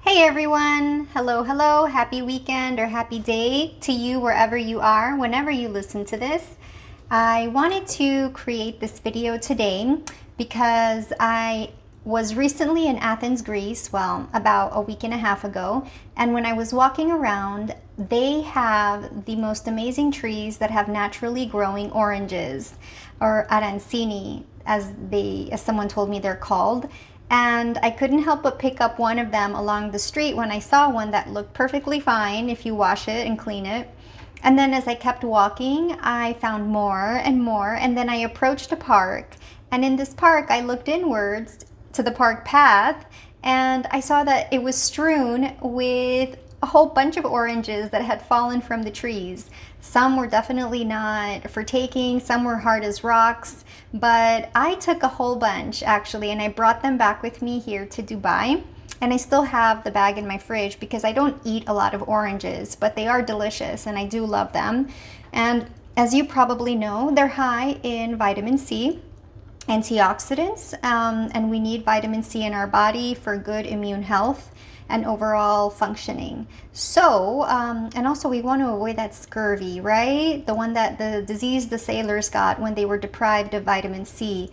Hey everyone! Hello, hello! Happy weekend or happy day to you wherever you are, whenever you listen to this. I wanted to create this video today because I was recently in Athens, Greece, well, about a week and a half ago, and when I was walking around, they have the most amazing trees that have naturally growing oranges, or arancini, as someone told me they're called. And I couldn't help but pick up one of them along the street when I saw one that looked perfectly fine if you wash it and clean it. And then as I kept walking, I found more and more, and then I approached a park. And in this park, I looked inwards to the park path, and I saw that it was strewn with a whole bunch of oranges that had fallen from the trees. Some were definitely not for taking, some were hard as rocks, but I took a whole bunch actually, and I brought them back with me here to Dubai. And I still have the bag in my fridge because I don't eat a lot of oranges, but they are delicious and I do love them. And as you probably know, they're high in vitamin C, antioxidants, and we need vitamin C in our body for good immune health and overall functioning. So, and also we want to avoid that scurvy, right? The one that the disease the sailors got when they were deprived of vitamin C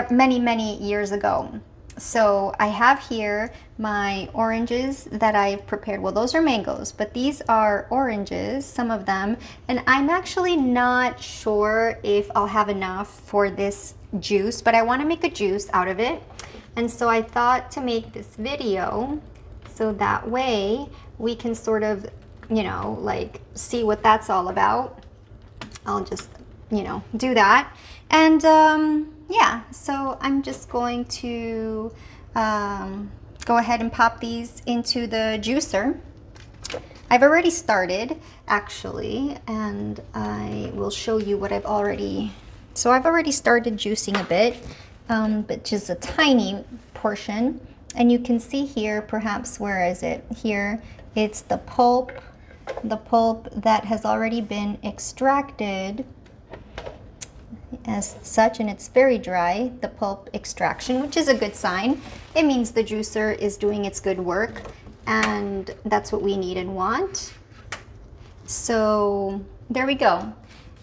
many, many years ago. So I have here my oranges that I've prepared. Well, those are mangoes, but these are oranges, some of them. And I'm actually not sure if I'll have enough for this juice, but I want to make a juice out of it. And so I thought to make this video so that way we can sort of, like see what that's all about. I'll just, do that. And yeah, so I'm just going to go ahead and pop these into the juicer. I've already started actually, and I will show you what I've already started juicing a bit, but just a tiny portion. And you can see here, perhaps, where is it? Here, it's the pulp that has already been extracted as such, and it's very dry, the pulp extraction, which is a good sign. It means the juicer is doing its good work, and that's what we need and want. So there we go.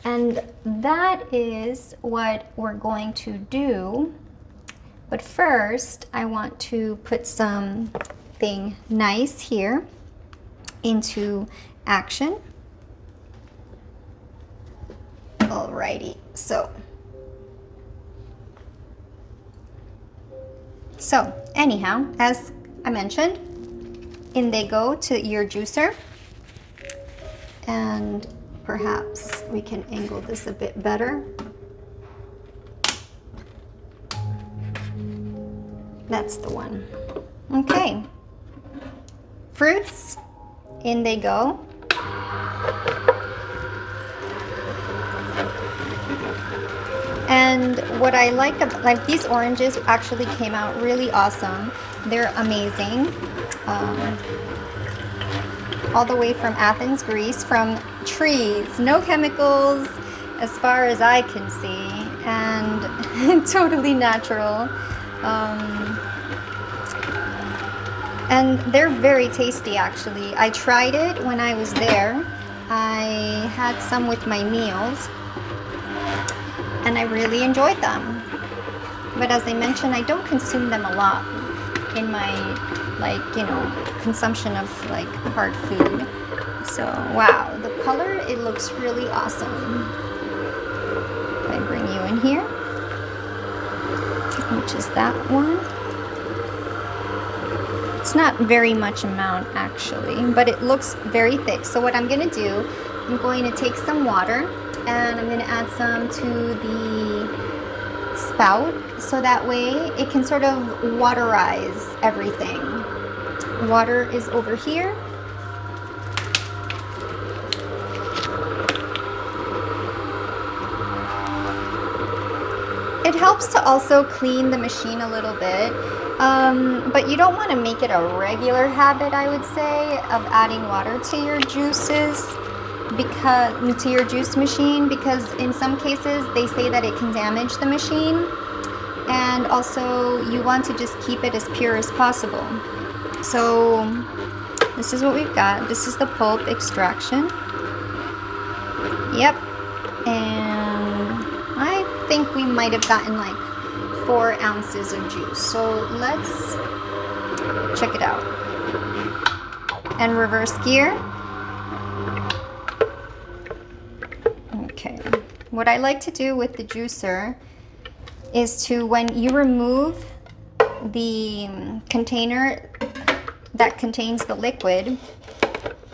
And that is what we're going to do. But first, I want to put something nice here into action. Alrighty, so anyhow, as I mentioned, in they go to your juicer, and perhaps we can angle this a bit better. That's the one. Okay, fruits, in they go. And what I like these oranges actually came out really awesome. They're amazing. All the way from Athens, Greece, from trees, no chemicals as far as I can see, and totally natural. And they're very tasty actually. I tried it when I was there. I had some with my meals, and I really enjoyed them. But as I mentioned, I don't consume them a lot in my, consumption of hard food. So wow, the color, it looks really awesome. If I bring you in here, which is that one. It's not very much amount actually, but it looks very thick. So what I'm gonna do, I'm going to take some water, and I'm going to add some to the spout, so that way it can sort of waterize everything. Water is over here. It helps to also clean the machine a little bit, but you don't want to make it a regular habit, I would say, of adding water to your juices, to your juice machine, because in some cases they say that it can damage the machine, and also you want to just keep it as pure as possible. So this is what we've got. This is the pulp extraction. Yep. And I think we might have gotten like 4 ounces of juice. So let's check it out. And reverse gear. Okay. What I like to do with the juicer is to, when you remove the container that contains the liquid,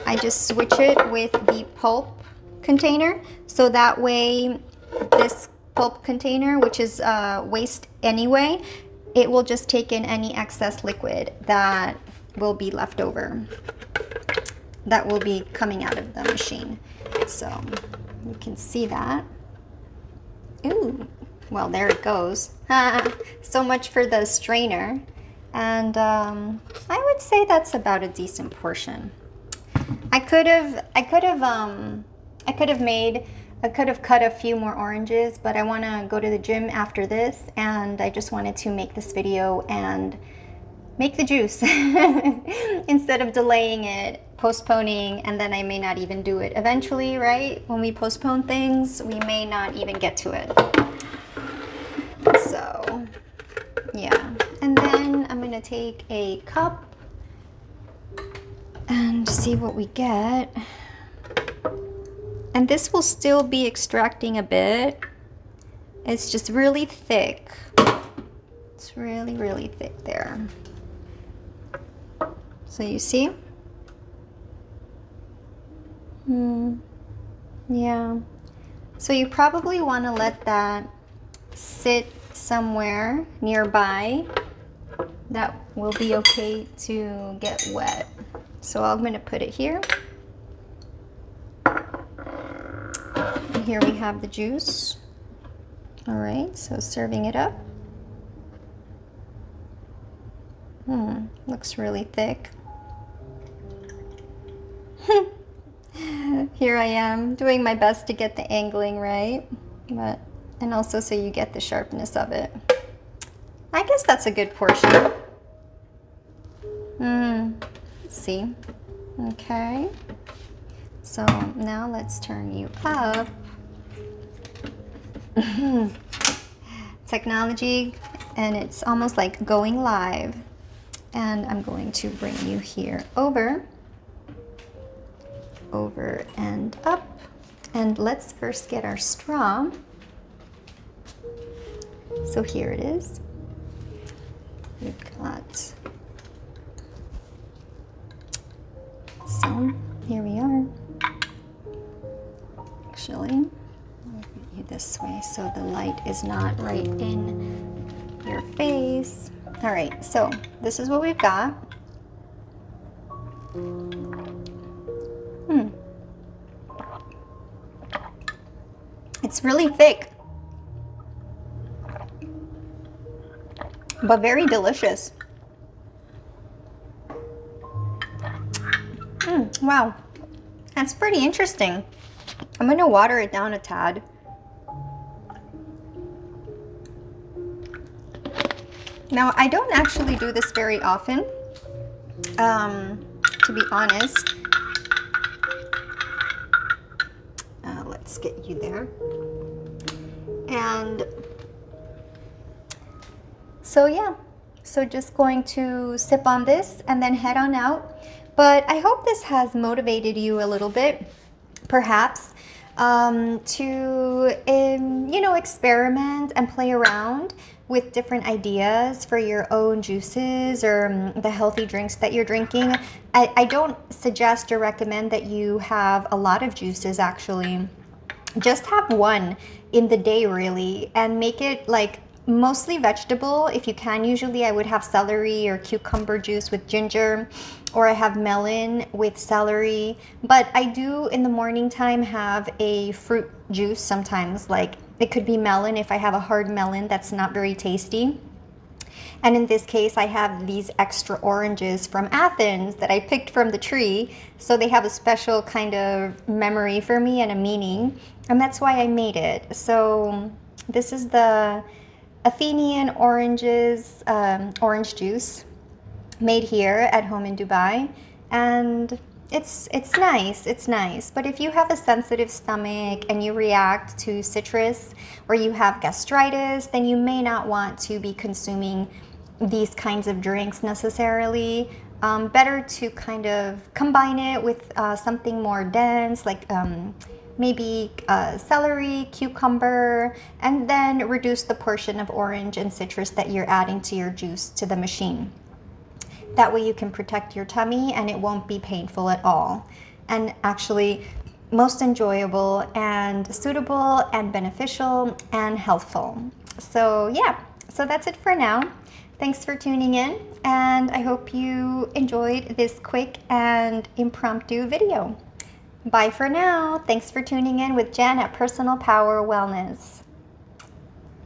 I just switch it with the pulp container, so that way this pulp container, which is waste anyway, it will just take in any excess liquid that will be left over, that will be coming out of the machine. So you can see that. Ooh, well, there it goes. So much for the strainer. And I would say that's about a decent portion. I could have cut a few more oranges, but I want to go to the gym after this, and I just wanted to make this video and make the juice instead of delaying it, postponing, and then I may not even do it eventually, right? When we postpone things, we may not even get to it. So yeah, and then I'm gonna take a cup and see what we get. And this will still be extracting a bit. It's just really thick. It's really, really thick there. So you see? Yeah. So you probably want to let that sit somewhere nearby that will be okay to get wet. So I'm going to put it here. And here we have the juice. All right, so serving it up. Looks really thick. Here I am doing my best to get the angling right, and also so you get the sharpness of it. I guess that's a good portion. Let's see. Okay. So now let's turn you up. Technology, and it's almost like going live. And I'm going to bring you here over and up. And let's first get our straw. So here it is. We've got, so here we are. Actually, I'll put you this way so the light is not right in your face. All right, so this is what we've got. It's really thick, but very delicious. Wow, that's pretty interesting. I'm gonna water it down a tad. Now, I don't actually do this very often, to be honest. Let's get you there. And so yeah, so just going to sip on this and then head on out. But I hope this has motivated you a little bit, perhaps, to experiment and play around with different ideas for your own juices or the healthy drinks that you're drinking. I don't suggest or recommend that you have a lot of juices, actually. Just have one in the day, really, and make it like mostly vegetable if you can. Usually I would have celery or cucumber juice with ginger, or I have melon with celery. But I do in the morning time have a fruit juice sometimes, like it could be melon if I have a hard melon that's not very tasty. And in this case, I have these extra oranges from Athens that I picked from the tree. So they have a special kind of memory for me and a meaning. And that's why I made it. So this is the Athenian oranges, orange juice. made here at home in Dubai, and it's nice. It's nice. But if you have a sensitive stomach and you react to citrus, or you have gastritis, then you may not want to be consuming these kinds of drinks necessarily. Better to kind of combine it with something more dense, like maybe celery, cucumber, and then reduce the portion of orange and citrus that you're adding to your juice to the machine. That way you can protect your tummy and it won't be painful at all. And actually, most enjoyable and suitable and beneficial and healthful. So yeah, so that's it for now. Thanks for tuning in, and I hope you enjoyed this quick and impromptu video. Bye for now. Thanks for tuning in with Jen at Personal Power Wellness.